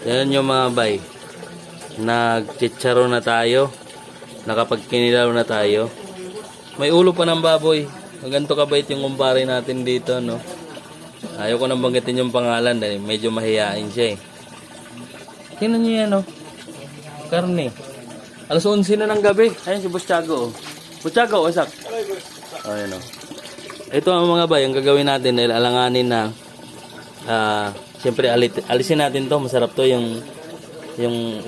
Yan yung mga bay. Nagchicharo na tayo. Nakapagkinilaw na tayo. May ulo pa ng baboy. Ganito kabait yung kumpare natin dito, no? Ayaw ko nang banggitin yung pangalan dahil medyo mahihain siya eh. Tingnan niyo yan, no? Karne. Alas 11 na ng gabi. Ayun si Boss Tiago, oh. Boss Tiago, wasak. Ayun, oh. Ito ang mga bay, ang gagawin natin dahil alanganin na siyempre alisin natin to. Masarap to yung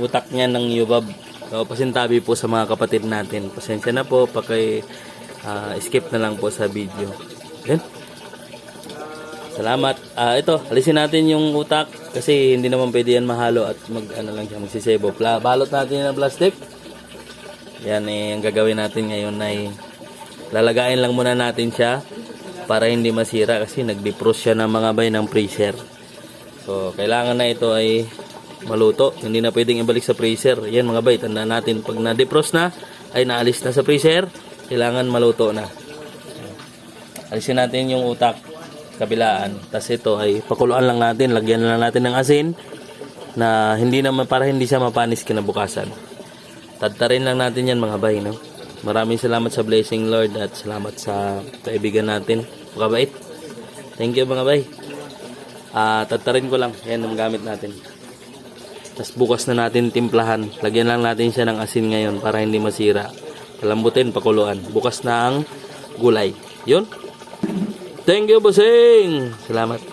utak niya ng yubab. So, pasintabi po sa mga kapatid natin. Pasensya na po, skip na lang po sa video. Then, salamat. Ito, alisin natin yung utak kasi hindi naman pwede yan mahalo at magsisebo. Balot natin yung plastic. Yan eh, ang gagawin natin ngayon ay lalagayin lang muna natin siya para hindi masira kasi nag-defrost siya ng mga bay ng freezer. So, kailangan na ito ay maluto. Hindi na pwedeng ibalik sa freezer. Yan mga bay, tandaan natin pag na-defrost na ay naalis na sa freezer, kailangan maluto na. Alisin natin yung utak kabilaan. Tapos ito ay pakuluan lang natin, lagyan lang natin ng asin na para hindi siya mapanis kinabukasan. Tadtarin lang natin yan mga bay, no? Maraming salamat sa blessing Lord at salamat sa kaibigan natin. Makabait. Thank you mga bay. Tadtarin ko lang. Yan ang gamit natin. Tapos bukas na natin timplahan. Lagyan lang natin siya ng asin ngayon para hindi masira. Palambutin, pakuluan. Bukas na ang gulay. Yun. Thank you, bossing. Salamat.